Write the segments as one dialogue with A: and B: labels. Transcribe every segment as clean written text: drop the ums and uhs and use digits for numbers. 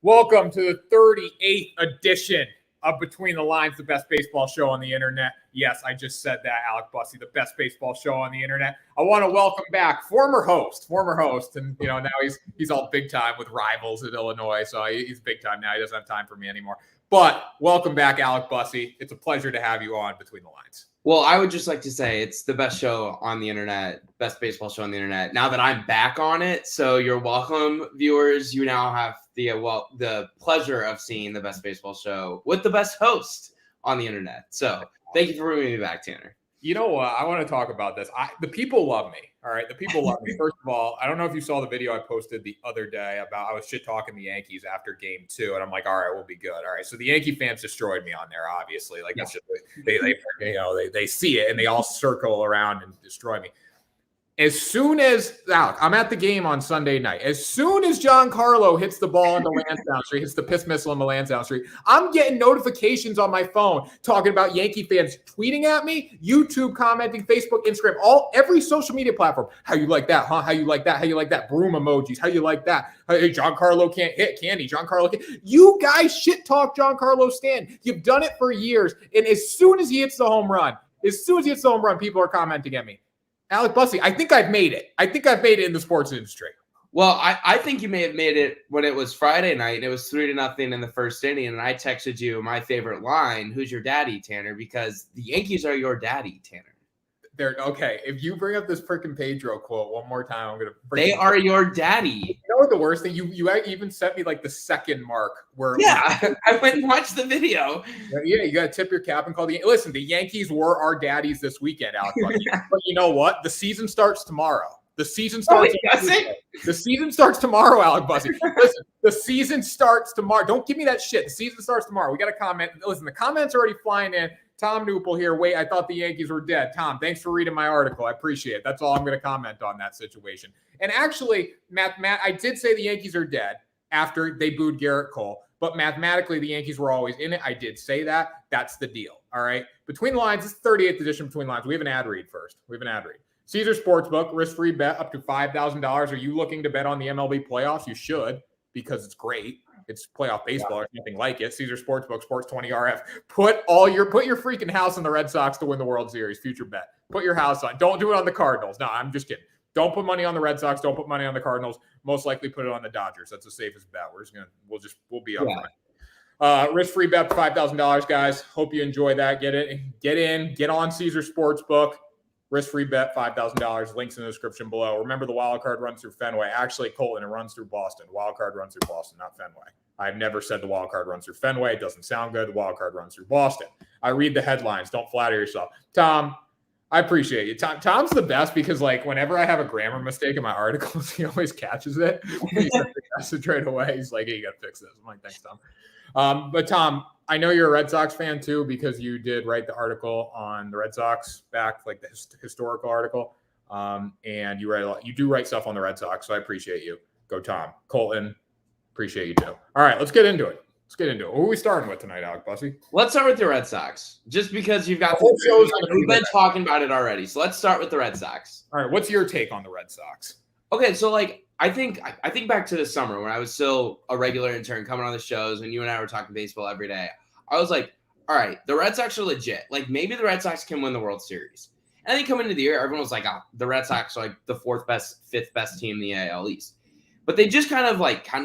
A: Welcome to the 38th edition of Between the Lines, the best baseball show on the internet. Yes, I just said that, Alec Bussey, the best baseball show on the internet. I want to welcome back former host, and now he's all big time with Rivals at Illinois, so he's big time now. He doesn't have time for me anymore. But welcome back, Alec Bussey. It's a pleasure to have you on Between the Lines.
B: Well, I would just like to say it's the best show on the internet, best baseball show on the internet. Now that I'm back on it, so you're welcome, viewers. You now have the pleasure of seeing the best baseball show with the best host on the internet. So thank you for bringing me back, Tanner.
A: You know what? I want to talk about this. The people love me. All right. The people love me. First of all, I don't know if you saw the video I posted the other day about I was shit talking the Yankees after game 2. And I'm like, all right, we'll be good. All right. So the Yankee fans destroyed me on there, obviously. Like, that's just, they see it and they all circle around and destroy me. As soon as I'm at the game on Sunday night, as soon as Giancarlo hits the ball into Lansdowne Street, hits the piss missile into Lansdowne Street, I'm getting notifications on my phone talking about Yankee fans tweeting at me, YouTube commenting, Facebook, Instagram, every social media platform. How you like that, huh? How you like that? How you like that? Broom emojis. How you like that? Hey, Giancarlo can't hit, can he? Giancarlo can't. You guys shit talk Giancarlo Stanton. You've done it for years. And as soon as he hits the home run, people are commenting at me. Alec Bussey, I think I've made it. In the sports industry.
B: Well, I think you may have made it when it was Friday night and it was 3-0 in the first inning. And I texted you my favorite line, "Who's your daddy, Tanner?" Because the Yankees are your daddy, Tanner.
A: They're okay. If you bring up this freaking Pedro quote one more time, I'm gonna.
B: They are your daddy.
A: You know what the worst thing? You even sent me like the second mark where.
B: Yeah, I went and watched the video.
A: Yeah, you gotta tip your cap and call the. Listen, the Yankees were our daddies this weekend, Alex. But you know what? The season starts tomorrow. The season starts. The season starts tomorrow, Alec Bussey. Listen, the season starts tomorrow. Don't give me that shit. The season starts tomorrow. We got a comment. Listen, the comments are already flying in. Tom Newpel here. Wait, I thought the Yankees were dead. Tom, thanks for reading my article. I appreciate it. That's all I'm going to comment on that situation. And actually, Matt, I did say the Yankees are dead after they booed Garrett Cole, but mathematically, the Yankees were always in it. I did say that. That's the deal. All right. Between the Lines, this is the 38th edition Between the Lines. We have an ad read first. Caesar Sportsbook, risk-free bet up to $5,000. Are you looking to bet on the MLB playoffs? You should, because it's great. It's playoff baseball. There's nothing like it. Caesar Sportsbook, Sports 20 RF. Put your freaking house on the Red Sox to win the World Series. Future bet. Put your house on. Don't do it on the Cardinals. No, I'm just kidding. Don't put money on the Red Sox. Don't put money on the Cardinals. Most likely put it on the Dodgers. That's the safest bet. We'll be up front. Risk-free bet for $5,000, guys. Hope you enjoy that. Get on Caesar Sportsbook. Risk-free bet, $5,000. Links in the description below. Remember, the wild card runs through Fenway. Actually, Colton, it runs through Boston. The wild card runs through Boston, not Fenway. I've never said the wild card runs through Fenway. It doesn't sound good. The wild card runs through Boston. I read the headlines. Don't flatter yourself. Tom, I appreciate you. Tom's the best because, like, whenever I have a grammar mistake in my articles, he always catches it. He sends the message right away. He's like, hey, you got to fix this. I'm like, thanks, Tom. But, Tom, I know you're a Red Sox fan, too, because you did write the article on the Red Sox back, like the historical article. And you do write stuff on the Red Sox, so I appreciate you. Go, Tom. Colton, appreciate you, too. All right, let's get into it. What are we starting with tonight, Alec Bussey?
B: Let's start with the Red Sox, just because you've got we've been talking about it already. So let's start with the Red Sox.
A: All right, what's your take on the Red Sox?
B: Okay, so like I think back to the summer when I was still a regular intern coming on the shows and you and I were talking baseball every day. I was like, all right, the Red Sox are legit. Like, maybe the Red Sox can win the World Series. And I think coming into the year, everyone was like, oh, the Red Sox are like the fifth best team in the AL East. But they just kind of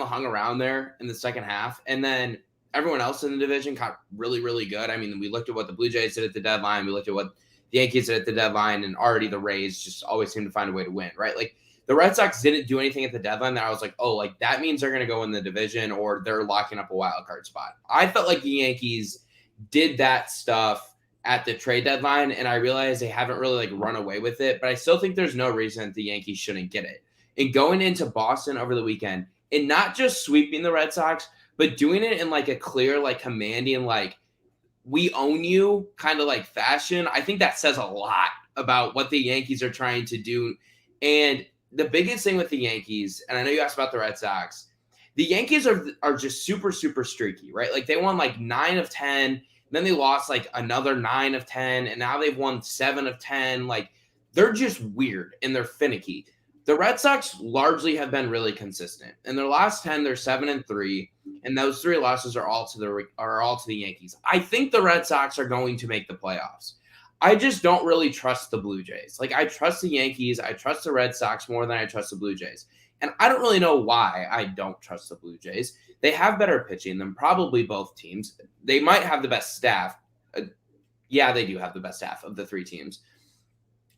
B: hung around there in the second half. And then everyone else in the division got really, really good. I mean, we looked at what the Blue Jays did at the deadline. We looked at what the Yankees did at the deadline. And already the Rays just always seem to find a way to win, right? Like, the Red Sox didn't do anything at the deadline that I was like, oh, like that means they're going to go in the division or they're locking up a wild card spot. I felt like the Yankees did that stuff at the trade deadline, and I realized they haven't really run away with it, but I still think there's no reason the Yankees shouldn't get it. And going into Boston over the weekend and not just sweeping the Red Sox, but doing it in a clear, commanding, we own you kind of fashion, I think that says a lot about what the Yankees are trying to do. And the biggest thing with the Yankees, and I know you asked about the Red Sox, the Yankees are just super, super streaky, right? Like, they won 9 of 10, then they lost another 9 of 10, and now they've won 7 of 10. They're just weird and they're finicky. the Red Sox largely have been really consistent. In their last 10, they're 7-3, and those 3 losses are all to the Yankees. I think the Red Sox are going to make the playoffs. I just don't really trust the Blue Jays. Like, I trust the Yankees, I trust the Red Sox more than I trust the Blue Jays. And I don't really know why I don't trust the Blue Jays. They have better pitching than probably both teams. They might have the best staff. Yeah, they do have the best staff of the 3 teams.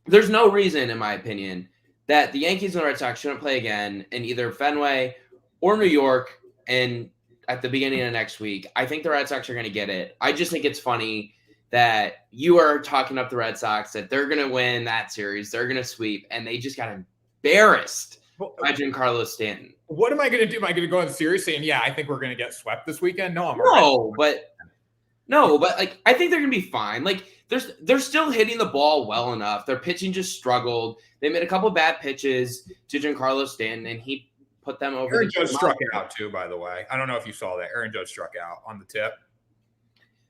B: There's no reason, in my opinion, that the Yankees and the Red Sox shouldn't play again in either Fenway or New York and at the beginning of next week. I think the Red Sox are going to get it. I just think it's funny that you are talking up the Red Sox, that they're going to win that series, they're going to sweep, and they just got embarrassed by Giancarlo Stanton.
A: What am I going to do? Am I going to go in the series saying, yeah, I think we're going to get swept this weekend? No,
B: but like, I think they're going to be fine. Like, they're still hitting the ball well enough. Their pitching just struggled. They made a couple bad pitches to Giancarlo Stanton, and he put them over.
A: Aaron Judge struck out too, by the way. I don't know if you saw that. Aaron Judge struck out on the tip.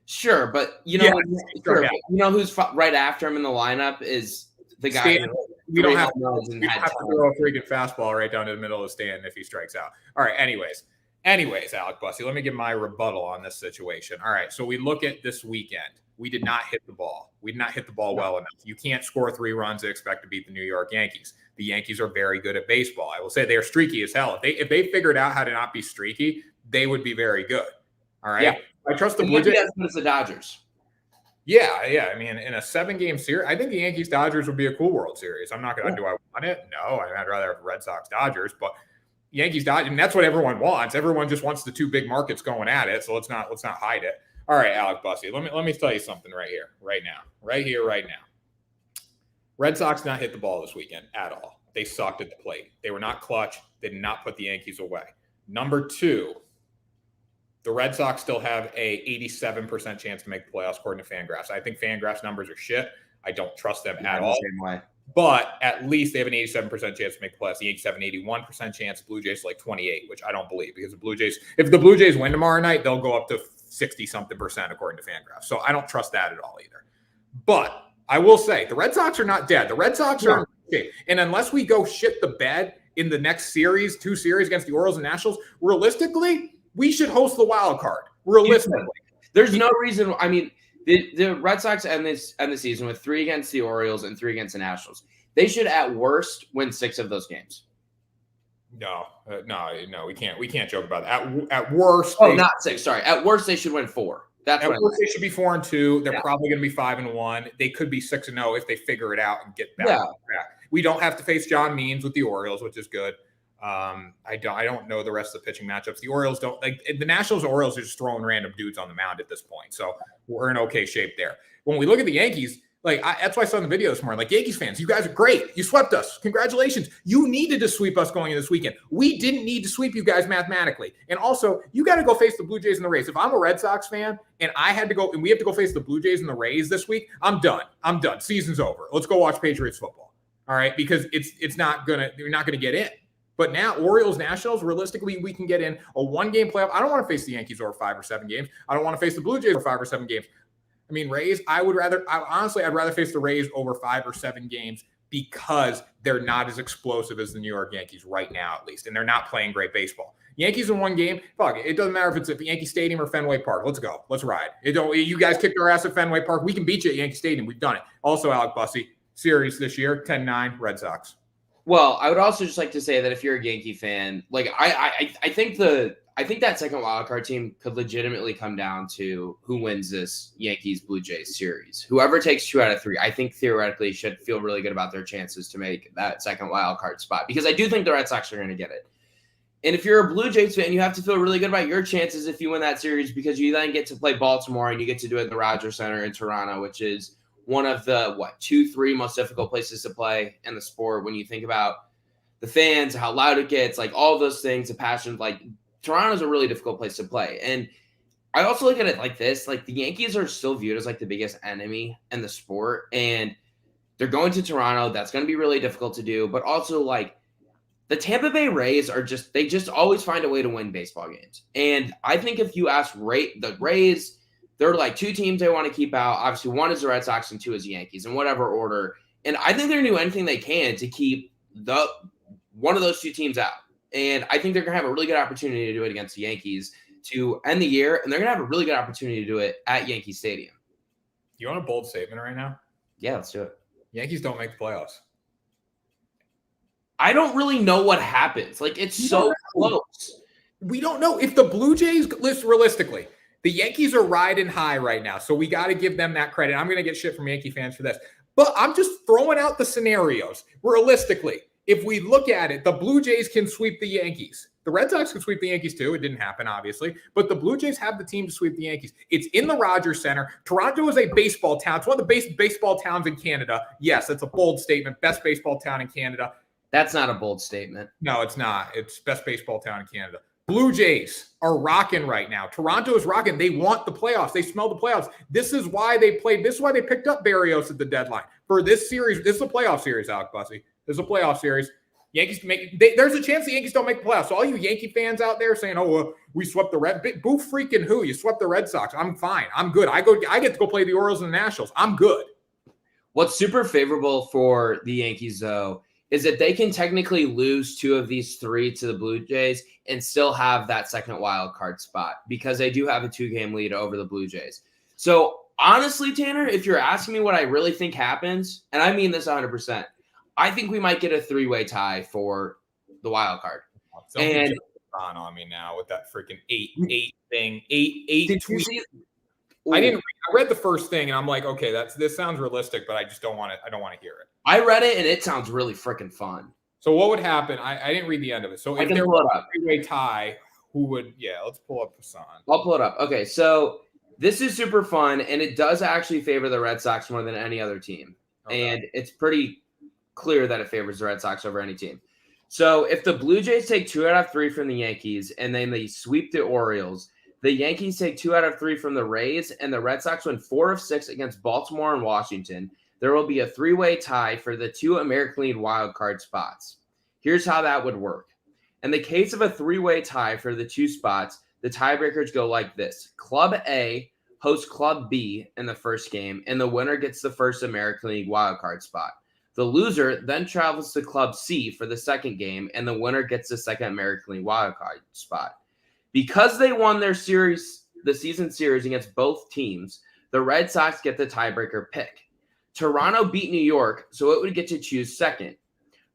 B: Sure, but you know who's right after him in the lineup is the guy.
A: We don't have to throw a freaking fastball right down to the middle of the stand if he strikes out. All right. Anyways, Alec Bussey, let me give my rebuttal on this situation. All right. So we look at this weekend. We did not hit the ball. We did not hit the ball well enough. You can't score 3 runs and expect to beat the New York Yankees. The Yankees are very good at baseball. I will say they are streaky as hell. If they figured out how to not be streaky, they would be very good. All right. Yeah. I trust the Blue Jays.
B: It's the Dodgers.
A: Yeah. I mean, in a 7-game series, I think the Yankees Dodgers would be a cool World Series. I'm not going to. Do I want it? No. I'd rather have Red Sox Dodgers, but Yankees Dodgers, and that's what everyone wants. Everyone just wants the 2 big markets going at it. So let's not hide it. All right, Alec Bussey. Let me tell you something right now. Red Sox not hit the ball this weekend at all. They sucked at the plate. They were not clutch. They did not put the Yankees away. Number 2. The Red Sox still have a 87% chance to make the playoffs according to Fangraphs. I think Fangraphs numbers are shit. I don't trust them at all.
B: Same way.
A: But at least they have an 87% chance to make the playoffs. The Yankees have an 81% chance. Blue Jays like 28, which I don't believe because if the Blue Jays win tomorrow night, they'll go up to 60-something% according to Fangraphs. So I don't trust that at all either. But I will say the Red Sox are not dead. The Red Sox are okay. And unless we go shit the bed in the next 2 series against the Orioles and Nationals, realistically, we should host the wild card. Realistically.
B: There's no reason. I mean, the Red Sox end the season with 3 against the Orioles and 3 against the Nationals. They should, at worst, win 6 of those games.
A: No, we can't joke about that. At worst,
B: not 6. Sorry, at worst they should win 4. That's what
A: they should be 4-2. They're probably going to be 5-1. They could be 6-0 if they figure it out and get back. Yeah. We don't have to face John Means with the Orioles, which is good. I don't know the rest of the pitching matchups. The Orioles don't like the Nationals and Orioles are just throwing random dudes on the mound at this point. So we're in okay shape there. When we look at the Yankees, that's why I saw in the video this morning, like Yankees fans, you guys are great. You swept us. Congratulations. You needed to sweep us going into this weekend. We didn't need to sweep you guys mathematically. And also you got to go face the Blue Jays and the Rays. If I'm a Red Sox fan and we have to go face the Blue Jays and the Rays this week, I'm done. Season's over. Let's go watch Patriots football. All right. Because you're not going to get in. But now, Orioles, Nationals, realistically, we can get in a 1-game playoff. I don't want to face the Yankees over 5 or 7 games. I don't want to face the Blue Jays over 5 or 7 games. I mean, Rays, I'd rather face the Rays over 5 or 7 games because they're not as explosive as the New York Yankees right now, at least. And they're not playing great baseball. Yankees in 1 game, fuck it. It doesn't matter if it's at Yankee Stadium or Fenway Park. Let's go. Let's ride. You guys kicked our ass at Fenway Park. We can beat you at Yankee Stadium. We've done it. Also, Alec Bussey, series this year, 10-9, Red Sox.
B: Well, I would also just like to say that if you're a Yankee fan, like I think that second wild card team could legitimately come down to who wins this Yankees Blue Jays series. Whoever takes 2 out of 3, I think theoretically should feel really good about their chances to make that second wild card spot because I do think the Red Sox are going to get it. And if you're a Blue Jays fan, you have to feel really good about your chances if you win that series because you then get to play Baltimore and you get to do it at the Rogers Center in Toronto, which is one of the 2-3 most difficult places to play in the sport when you think about the fans, how loud it gets, like all those things, the passion. Like Toronto's a really difficult place to play. And I also look at it like this, like the Yankees are still viewed as like the biggest enemy in the sport. And they're going to Toronto. That's going to be really difficult to do. But also like the Tampa Bay Rays they just always find a way to win baseball games. And I think if you ask the Rays, they're like 2 teams they want to keep out. Obviously, 1 is the Red Sox and 2 is the Yankees in whatever order. And I think they're going to do anything they can to keep the one of those two teams out. And I think they're going to have a really good opportunity to do it against the Yankees to end the year, and they're going to have a really good opportunity to do it at Yankee Stadium.
A: You want a bold statement right now?
B: Yeah, let's do it.
A: Yankees don't make the playoffs.
B: I don't really know what happens. Like, it's so close.
A: We don't know. If the Blue Jays, realistically, the Yankees are riding high right now, so we got to give them that credit. I'm going to get shit from Yankee fans for this. But I'm just throwing out the scenarios. Realistically, if we look at it, the Blue Jays can sweep the Yankees. The Red Sox can sweep the Yankees too. It didn't happen, obviously. But the Blue Jays have the team to sweep the Yankees. It's in the Rogers Center. Toronto is a baseball town. It's one of the best baseball towns in Canada. Yes, that's a bold statement. Best baseball town in Canada.
B: That's not a bold statement.
A: No, it's not. It's best baseball town in Canada. Blue Jays are rocking right now. Toronto is rocking. They want the playoffs. They smell the playoffs. This is why they played. This is why they picked up Barrios at the deadline for this series. This is a playoff series, Alec Bussey. This is a playoff series. Yankees there's a chance the Yankees don't make the playoffs. So all you Yankee fans out there saying, "Oh, we swept the Red," boo freaking who? You swept the Red Sox. I'm fine. I'm good. I get to go play the Orioles and the Nationals. I'm good.
B: What's super favorable for the Yankees, though, is that they can technically lose 2 of these 3 to the Blue Jays and still have that second wild card spot because they do have a 2-game lead over the Blue Jays. So honestly, Tanner, if you're asking me what I really think happens, and I mean this 100%, I think we might get a 3-way tie for the wild card.
A: And on me now with that freaking 8 thing. 8 tweets. I read the first thing and I'm like, okay, this sounds realistic, but I just don't want it. I don't want to hear it.
B: I read it and it sounds really freaking fun.
A: So what would happen? I didn't read the end of it. So if there was a 3-way tie, who would? Yeah, let's pull up Hassan.
B: I'll pull it up. Okay, so this is super fun and it does actually favor the Red Sox more than any other team, and it's pretty clear that it favors the Red Sox over any team. So if the Blue Jays take 2 out of 3 from the Yankees and then they sweep the Orioles, the Yankees take 2 out of 3 from the Rays, and the Red Sox win 4 of 6 against Baltimore and Washington. There will be a 3-way tie for the 2 American League wildcard spots. Here's how that would work. In the case of a 3-way tie for the 2 spots, the tiebreakers go like this. Club A hosts Club B in the first game, and the winner gets the first American League wildcard spot. The loser then travels to Club C for the second game, and the winner gets the second American League wildcard spot. Because they won their series, the season series against both teams, the Red Sox get the tiebreaker pick. Toronto beat New York, so it would get to choose second.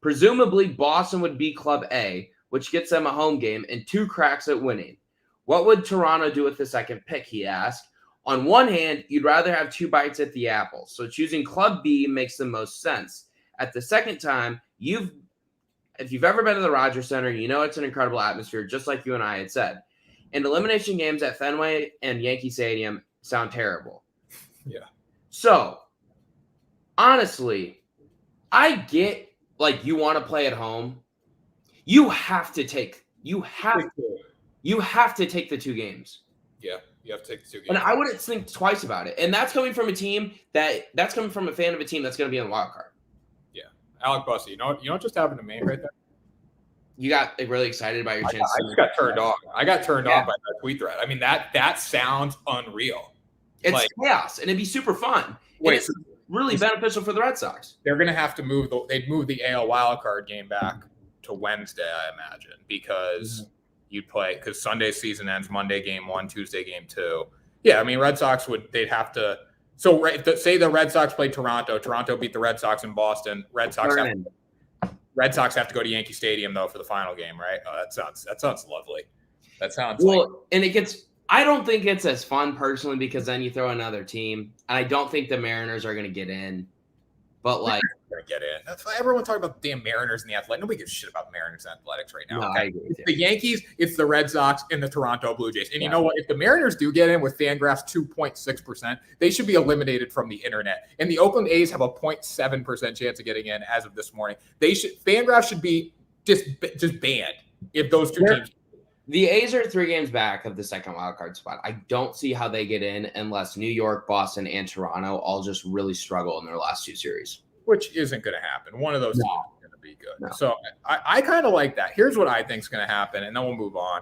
B: Presumably, Boston would beat Club A, which gets them a home game and 2 cracks at winning. What would Toronto do with the second pick, he asked. On one hand, you'd rather have 2 bites at the apple, so choosing Club B makes the most sense. At the second time, if you've ever been to the Rogers Center, you know it's an incredible atmosphere, just like you and I had said. And elimination games at Fenway and Yankee Stadium sound terrible.
A: Yeah.
B: So, honestly, I get, like, you want to play at home. You have to take the 2 games.
A: Yeah, you have to take the 2 games.
B: And I wouldn't think twice about it. And that's coming from a fan of a team that's going to be in the wild card.
A: Yeah. Alec Bussey, you know what just happened to me right there?
B: You got really excited about your chance.
A: I just got turned off. I got turned off by that tweet thread. I mean, that sounds unreal.
B: It's chaos, and it'd be super fun. It's really beneficial for the Red Sox.
A: They're going to have to they'd move the AL wildcard game back to Wednesday, I imagine, because because Sunday's season ends Monday game 1, Tuesday game 2. Yeah, I mean, Red Sox they'd have to. So say the Red Sox played Toronto. Toronto beat the Red Sox in Boston. Red Sox have to go to Yankee Stadium though for the final game, right? Oh, that sounds lovely. That sounds
B: and I don't think it's as fun personally because then you throw another team, and I don't think the Mariners are going to get in. But like,
A: they're going to get in. That's why everyone talking about the damn Mariners and the Athletics. Nobody gives a shit about the Mariners and Athletics right now.
B: No,
A: okay?
B: I agree with you.
A: The Yankees, it's the Red Sox, and the Toronto Blue Jays. And you know what? If the Mariners do get in with Fangraphs 2.6%, they should be eliminated from the internet. And the Oakland A's have a 0.7% chance of getting in as of this morning. Fangraphs should be just banned if those two teams.
B: The A's are 3 games back of the second wildcard spot. I don't see how they get in unless New York, Boston, and Toronto all just really struggle in their last 2 series.
A: Which isn't going to happen. One of those teams is going to be good. No. So I kind of like that. Here's what I think is going to happen, and then we'll move on.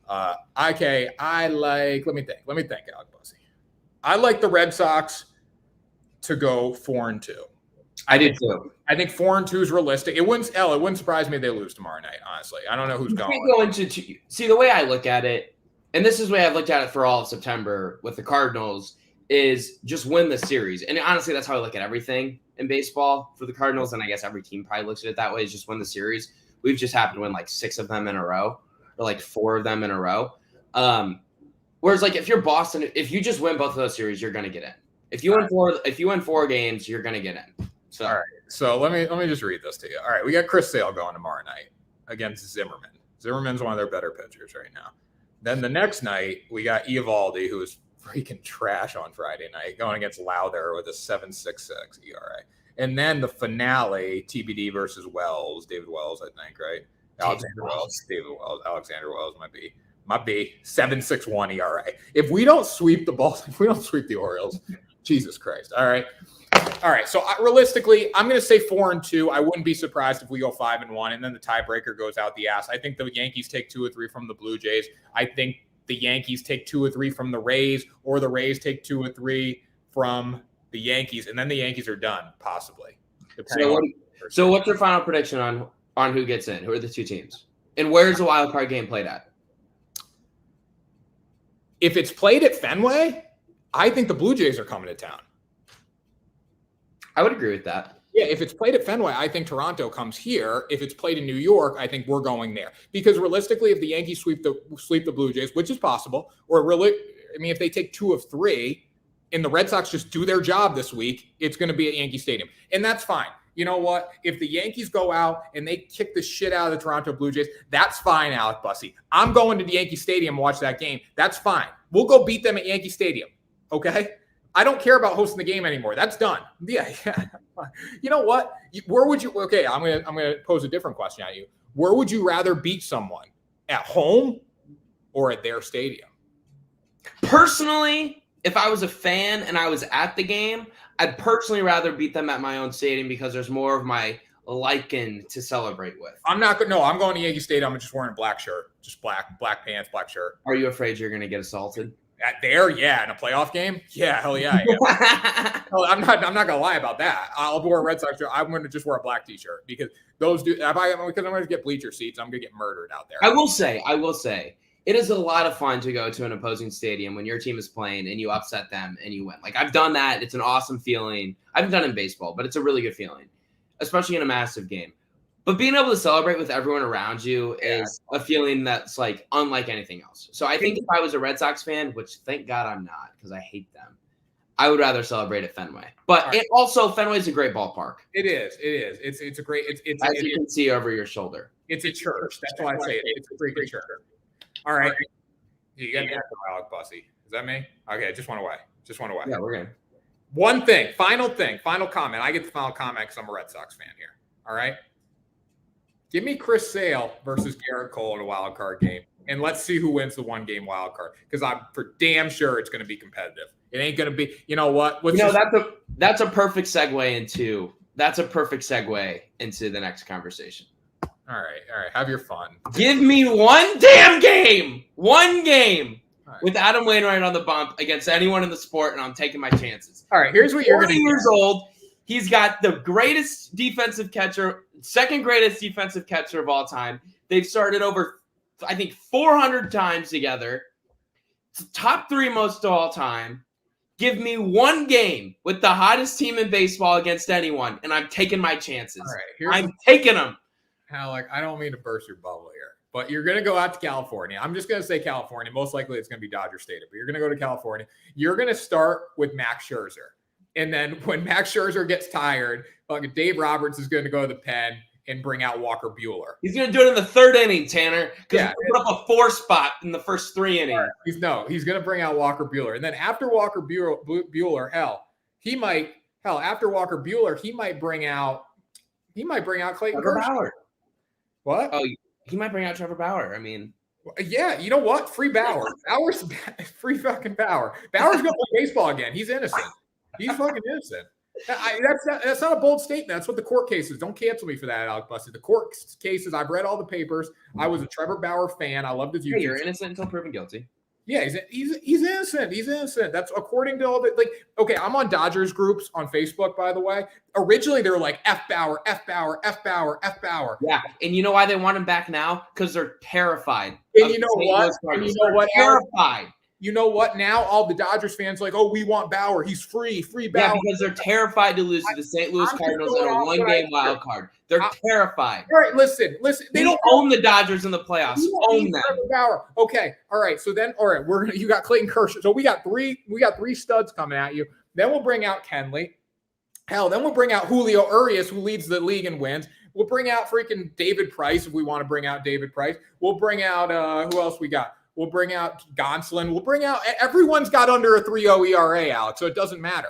A: Let me think, Alec Bussey. I like the Red Sox to go 4-2.
B: I do too.
A: I think 4-2 is realistic. It wouldn't surprise me if they lose tomorrow night, honestly. I don't know who's going.
B: See, the way I look at it, and this is the way I've looked at it for all of September with the Cardinals, is just win the series. And honestly, that's how I look at everything in baseball for the Cardinals, and I guess every team probably looks at it that way, is just win the series. We've just happened to win like 6 of them in a row, or like 4 of them in a row. Whereas like if you're Boston, if you just win both of those series, you're gonna get in. If you win 4 games, you're gonna get in. So
A: all right. So let me just read this to you. All right, we got Chris Sale going tomorrow night against Zimmerman. Zimmerman's one of their better pitchers right now. Then the next night we got Eovaldi, who is freaking trash on Friday night, going against Lowther with a 7.66 ERA. And then the finale, TBD versus Wells, David Wells, I think, right? Alexander Wells might be 7.61 ERA. If we don't sweep the Orioles, Jesus Christ. All right. So realistically, I'm going to say 4-2. I wouldn't be surprised if we go 5-1, and then the tiebreaker goes out the ass. I think the Yankees take 2 or 3 from the Blue Jays. I think the Yankees take 2 or 3 from the Rays, or the Rays take 2 or 3 from the Yankees, and then the Yankees are done, possibly.
B: So what's your final prediction on who gets in? Who are the 2 teams? And where's the wild card game played at?
A: If it's played at Fenway, I think the Blue Jays are coming to town.
B: I would agree with that.
A: Yeah, if it's played at Fenway, I think Toronto comes here. If it's played in New York, I think we're going there. Because realistically, if the Yankees sweep the Blue Jays, which is possible, if they take 2 of 3 and the Red Sox just do their job this week, it's going to be at Yankee Stadium. And that's fine. You know what? If the Yankees go out and they kick the shit out of the Toronto Blue Jays, that's fine, Alec Bussey. I'm going to the Yankee Stadium and watch that game. That's fine. We'll go beat them at Yankee Stadium. Okay? I don't care about hosting the game anymore. That's done. Yeah. You know what? Where would you? Okay, I'm gonna pose a different question at you. Where would you rather beat someone? At home or at their stadium?
B: Personally, if I was a fan and I was at the game, I'd personally rather beat them at my own stadium because there's more of my liking to celebrate with.
A: I'm going to Yankee Stadium. I'm just wearing a black shirt, just black pants, black shirt.
B: Are you afraid you're gonna get assaulted?
A: At there, yeah, in a playoff game, yeah, hell yeah. Hell, I'm not gonna lie about that. I'll wear a Red Sox shirt. I'm gonna just wear a black T-shirt because because I'm gonna get bleacher seats. I'm gonna get murdered out there.
B: I will say, it is a lot of fun to go to an opposing stadium when your team is playing and you upset them and you win. Like I've done that. It's an awesome feeling. I haven't done it in baseball, but it's a really good feeling, especially in a massive game. But being able to celebrate with everyone around you is a feeling that's like unlike anything else. So I think if I was a Red Sox fan, which thank God I'm not because I hate them, I would rather celebrate at Fenway. But also Fenway is a great ballpark.
A: It is. It's a great. It's
B: as you can see over your shoulder.
A: It's a church. That's why I say it. It's a freaking church. All right. You got me, Alec Bussey. Is that me? Okay. Just one away.
B: Yeah, we're good.
A: One thing. Final comment. I get the final comment because I'm a Red Sox fan here. All right. Give me Chris Sale versus Garrett Cole in a wild card game, and let's see who wins the 1-game wild card. Because I'm for damn sure it's going to be competitive. It ain't going to be. You know what?
B: That's a perfect segue into the next conversation.
A: All right. Have your fun.
B: Give me one damn game. One game with Adam Wainwright on the bump against anyone in the sport, and I'm taking my chances.
A: All right. Here's what you're going to do.
B: 40 years old. He's got the greatest defensive catcher, second greatest defensive catcher of all time. They've started over, I think, 400 times together. It's top 3 most of all time. Give me one game with the hottest team in baseball against anyone, and I'm taking my chances.
A: All right,
B: I'm taking them.
A: Alec, I don't mean to burst your bubble here, but you're going to go out to California. I'm just going to say California. Most likely it's going to be Dodger Stadium, but you're going to go to California. You're going to start with Max Scherzer. And then when Max Scherzer gets tired, Dave Roberts is going to go to the pen and bring out Walker Buehler.
B: He's going to do it in the 3rd inning, Tanner, because he put up a 4 spot in the first 3 innings.
A: He's going to bring out Walker Buehler. And then after Walker Buehler, after Walker Buehler, he might bring out Clayton Kershaw. What?
B: Oh, he might bring out Trevor Bauer. I mean,
A: yeah, you know what? Free Bauer. Bauer's free fucking Bauer. Bauer's going to play baseball again. He's innocent. He's fucking innocent. That's not a bold statement. That's what the court cases. Don't cancel me for that, Alec Bussey. The court cases, I've read all the papers. I was a Trevor Bauer fan. I loved his YouTube.
B: You're innocent until proven guilty.
A: Yeah, he's innocent. He's innocent. That's according to all the okay, I'm on Dodgers groups on Facebook, by the way. Originally, they were like F Bauer, F Bauer, F Bauer, F Bauer.
B: Yeah, and you know why they want him back now? Because they're terrified.
A: And you know what? And you know what?
B: Terrified.
A: You know what? Now all the Dodgers fans are like, oh, we want Bauer. He's free Bauer.
B: Yeah, because they're terrified to lose to the St. Louis Cardinals in a one-game wild card. They're terrified.
A: All right, listen. They don't
B: own the Dodgers in the playoffs. Own them.
A: Bauer. Okay, all right. So then, all right, you got Clayton Kershaw. So we got three studs coming at you. Then we'll bring out Kenley. Hell, then we'll bring out Julio Urias, who leads the league in wins. We'll bring out freaking David Price if we want to bring out David Price. We'll bring out who else we got? We'll bring out Gonsolin. We'll bring out everyone's got under a 3.0 ERA, Alex, so it doesn't matter.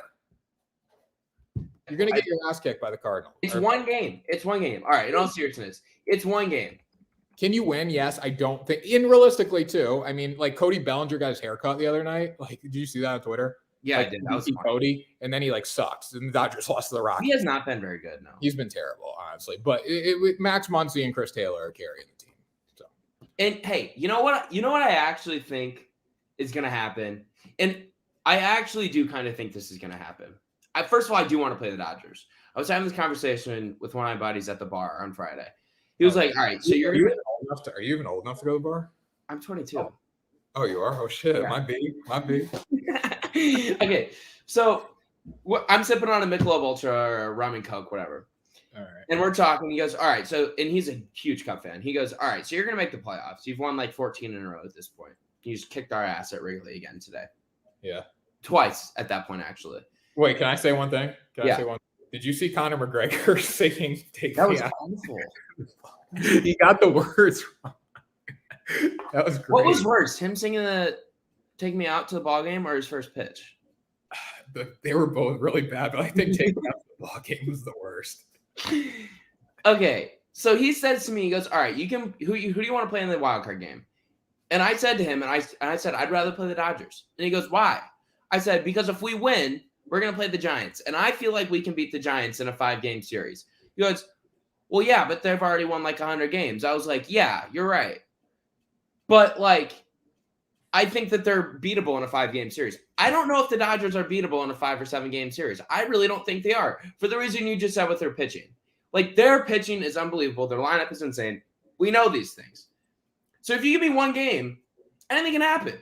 A: You're going to get your ass kicked by the Cardinals.
B: It's one game. It's one game. All right, in all seriousness, it's one game.
A: Can you win? Yes, I don't think. And realistically, too, I mean, like Cody Bellinger got his haircut the other night. Like, did you see that on Twitter?
B: Yeah, I did. That was
A: Cody, and then he sucks, and the Dodgers lost to the Rockies.
B: He has not been very good, no.
A: He's been terrible, honestly. But Max Muncy and Chris Taylor are carrying the team. So,
B: and hey, you know what? You know what I actually think is going to happen, and I actually do kind of think this is going to happen. First of all, I do want to play the Dodgers. I was having this conversation with one of my buddies at the bar on Friday. He was like, "All right, so are you
A: even old enough to go to the bar?"
B: I'm 22.
A: Oh, you are? Oh shit,
B: yeah.
A: My B.
B: Okay, so I'm sipping on a Michelob Ultra or a rum and Coke, whatever.
A: All right.
B: And we're talking. He goes, all right. So, and he's a huge Cup fan. He goes, all right. So you're going to make the playoffs. You've won like 14 in a row at this point. You just kicked our ass at Wrigley again today.
A: Yeah.
B: Twice at that point, actually.
A: Wait, can I say one thing? I say one? Did you see Conor McGregor singing "Take Me Out"?
B: That was awful.
A: He got the words wrong. That was great.
B: What was worse, him singing the "Take Me Out" to the ball game or his first pitch?
A: They were both really bad, but I think "Take Me Out" to the ball game was the worst.
B: Okay, so he says to me, he goes, "All right, you can. Who do you want to play in the wild card game?" And I said to him, and I said, "I'd rather play the Dodgers." And he goes, "Why?" I said, "Because if we win, we're going to play the Giants, and I feel like we can beat the Giants in a 5-game series." He goes, "Well, yeah, but they've already won like 100 games." I was like, "Yeah, you're right, but like, I think that they're beatable in a 5-game series. I don't know if the Dodgers are beatable in a 5 or 7-game series. I really don't think they are, for the reason you just said with their pitching. Like, their pitching is unbelievable. Their lineup is insane. We know these things. So if you give me one game, anything can happen.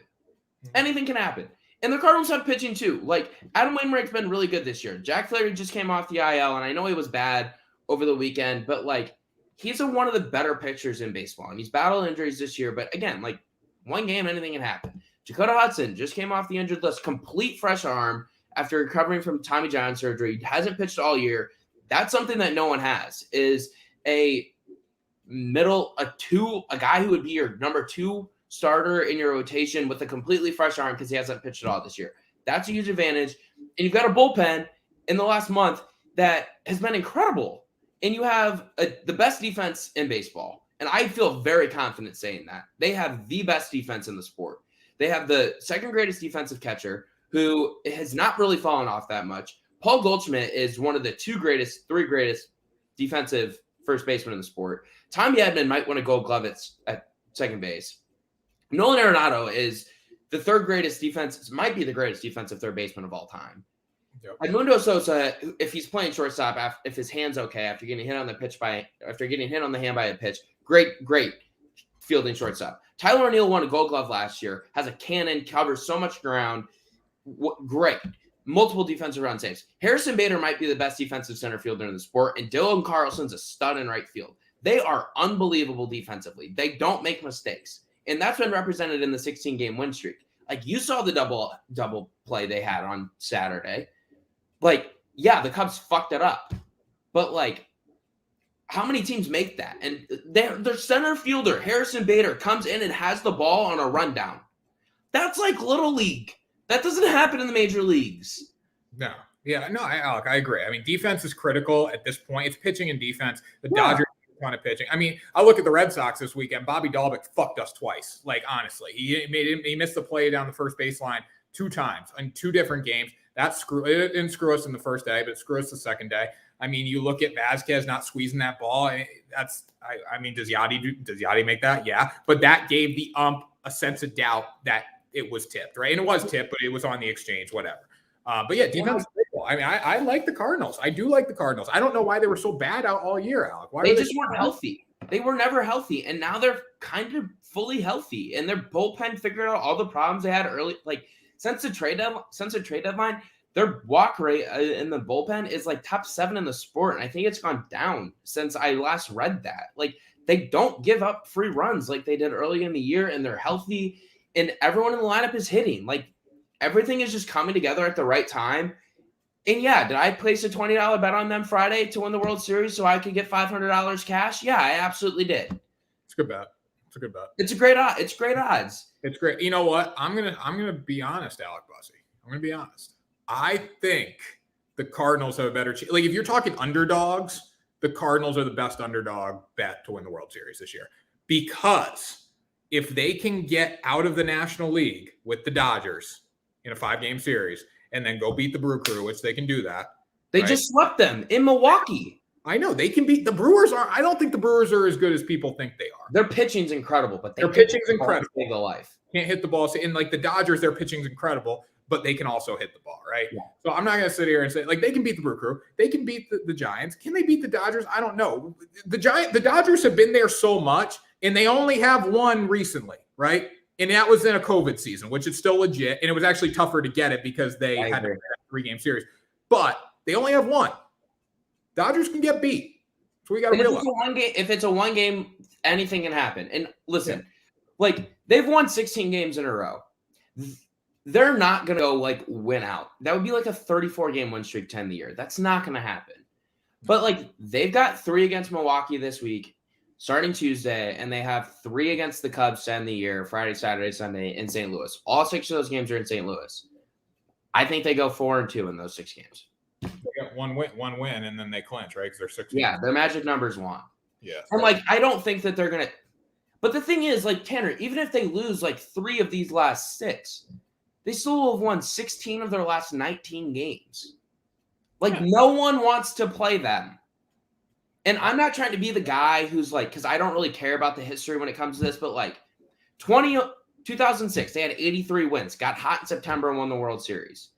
B: Anything can happen. And the Cardinals have pitching too. Like, Adam Wainwright's been really good this year. Jack Flaherty just came off the IL, and I know he was bad over the weekend, but like, he's one of the better pitchers in baseball, and he's battled injuries this year. But again, like, one game, anything can happen. Dakota Hudson just came off the injured list, complete fresh arm after recovering from Tommy John surgery. Hasn't pitched all year. That's something that no one has, is a guy who would be your number 2 starter in your rotation with a completely fresh arm because he hasn't pitched at all this year. That's a huge advantage. And you've got a bullpen in the last month that has been incredible. And you have the best defense in baseball. And I feel very confident saying that. They have the best defense in the sport. They have the second greatest defensive catcher who has not really fallen off that much. Paul Goldschmidt is one of the 3 greatest defensive first basemen in the sport. Tommy Edman might win a Gold Glove at second base. Nolan Arenado is the 3rd greatest defense, might be the greatest defensive third baseman of all time. Yep. Edmundo Sosa, if he's playing shortstop, if his hand's okay after getting hit on the hand by a pitch, great fielding shortstop. Tyler O'Neill won a Gold Glove last year, has a cannon, covers so much ground. Great. Multiple defensive run saves. Harrison Bader might be the best defensive center fielder in the sport, and Dylan Carlson's a stud in right field. They are unbelievable defensively. They don't make mistakes. And that's been represented in the 16-game win streak. Like, you saw the double play they had on Saturday. Like, yeah, the Cubs fucked it up. But, like, how many teams make that? And their center fielder, Harrison Bader, comes in and has the ball on a rundown. That's like Little League. That doesn't happen in the major leagues.
A: No. Yeah, no, Alec, I agree. I mean, defense is critical at this point. It's pitching and defense. The Dodgers kind of pitching. I mean, I look at the Red Sox this weekend. Bobby Dalbec fucked us twice. Like, honestly, he missed the play down the first baseline 2 times in 2 different games. It didn't screw us in the first day, but it screwed us the second day. I mean, you look at Vasquez not squeezing that ball. I mean, does Yachty make that? Yeah, but that gave the ump a sense of doubt that it was tipped, right? And it was tipped, but it was on the exchange, whatever. But yeah, defense. I mean, I like the Cardinals. I do like the Cardinals. I don't know why they were so bad out all year, Alec. Why
B: they just weren't healthy. They were never healthy, and now they're kind of fully healthy. And their bullpen figured out all the problems they had early. Like since the trade deadline, their walk rate in the bullpen is like top 7 in the sport, and I think it's gone down since I last read that. Like they don't give up free runs like they did early in the year, and they're healthy, and everyone in the lineup is hitting. Like everything is just coming together at the right time. And yeah, did I place a $20 bet on them Friday to win the World Series so I could get $500 cash? Yeah, I absolutely did.
A: It's a good bet. It's a good bet.
B: It's great odds.
A: It's great. You know what? I'm gonna be honest, Alec Bussey. I'm gonna be honest. I think the Cardinals have a better chance. Like if you're talking underdogs, the Cardinals are the best underdog bet to win the World Series this year. Because if they can get out of the National League with the Dodgers in a 5-game series and then go beat the Brew Crew, which they can do that.
B: They just swept them in Milwaukee.
A: I know they can beat the Brewers. I don't think the Brewers are as good as people think they are.
B: Their pitching's incredible, but
A: their pitching's incredible.
B: Save the life.
A: Can't hit the ball. And like the Dodgers, their pitching's incredible, but they can also hit the ball, right? Yeah. So I'm not going to sit here and say like they can beat the Brew Crew. They can beat the Giants. Can they beat the Dodgers? I don't know. The Dodgers have been there so much, and they only have one recently, right? And that was in a COVID season, which is still legit. And it was actually tougher to get it because they had to play that 3-game series. But they only have one. Dodgers can get beat. So we got to realize.
B: If it's a one game, anything can happen. And listen, like they've won 16 games in a row. They're not going to go like win out. That would be like a 34-game win streak to end the year. That's not going to happen. But like they've got 3 against Milwaukee this week, starting Tuesday, and they have 3 against the Cubs to end the year, Friday, Saturday, Sunday in St. Louis. All 6 of those games are in St. Louis. I think they go 4-2 in those 6 games.
A: They got one win, and then they clinch, right? Because they're 6.
B: Yeah, their magic number is 1.
A: Yeah.
B: And like, I don't think that they're gonna. But the thing is, like Tanner, even if they lose like 3 of these last 6, they still have won 16 of their last 19 games. Like, no one wants to play them. And I'm not trying to be the guy who's like, because I don't really care about the history when it comes to this, but like 2006, they had 83 wins, got hot in September and won the World Series.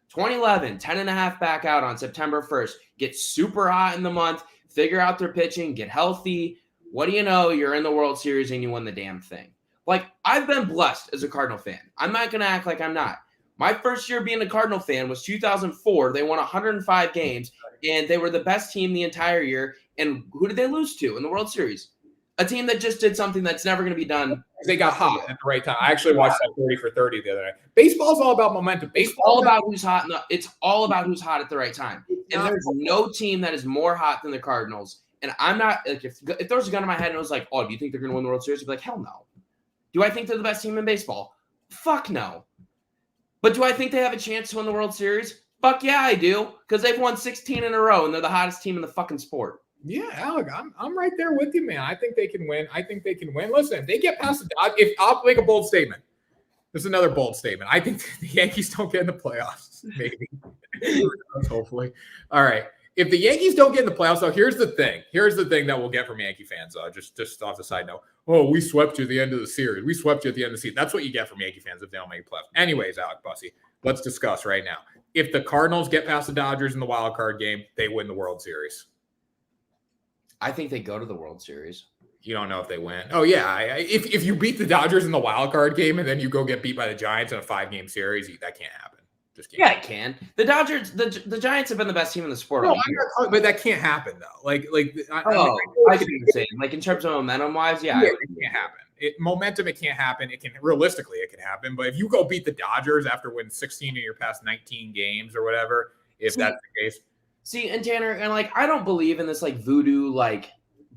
B: 2011, 10.5 back out on September 1st, get super hot in the month, figure out their pitching, get healthy. What do you know? You're in the World Series and you won the damn thing. Like, I've been blessed as a Cardinal fan. I'm not going to act like I'm not. My first year being a Cardinal fan was 2004. They won 105 games, and they were the best team the entire year. And who did they lose to in the World Series? A team that just did something that's never going to be done.
A: They got hot at the right time. I actually watched that 30 for 30 the other night. Baseball's all about momentum.
B: Baseball's all about who's hot. It's all about who's hot at the right time. And there's no team that is more hot than the Cardinals. And I'm not like if there was a gun in my head and it was like, oh, do you think they're going to win the World Series? I'd be like, hell no. Do I think they're the best team in baseball? Fuck no. But do I think they have a chance to win the World Series? Fuck yeah, I do. Because they've won 16 in a row and they're the hottest team in the fucking sport.
A: Yeah, Alec, I'm right there with you, man. I think they can win. Listen, if they get past the Dodgers, I'll make a bold statement. This is another bold statement. I think the Yankees don't get in the playoffs. Maybe. Hopefully. All right. If the Yankees don't get in the playoffs, though, here's the thing. Here's the thing that we'll get from Yankee fans, though. Just off the side note. Oh, we swept you at the end of the series. We swept you at the end of the season. That's what you get from Yankee fans if they don't make playoffs. Anyways, Alec Bussey, let's discuss right now. If the Cardinals get past the Dodgers in the wild card game, they win the World Series.
B: I think they go to the World Series.
A: You don't know if they win. Oh, yeah. If you beat the Dodgers in the wild card game and then you go get beat by the Giants in a 5-game series, that can't happen. Just can't.
B: Yeah, it can. The Dodgers, the Giants have been the best team in the sport.
A: No, but that can't happen, though. I
B: see what you're saying. Like, in terms of momentum-wise, yeah.
A: It can't happen. It can't happen. It can happen. But if you go beat the Dodgers after winning 16 of your past 19 games or whatever, if that's the case.
B: See, and Tanner, and like, I don't believe in this like voodoo like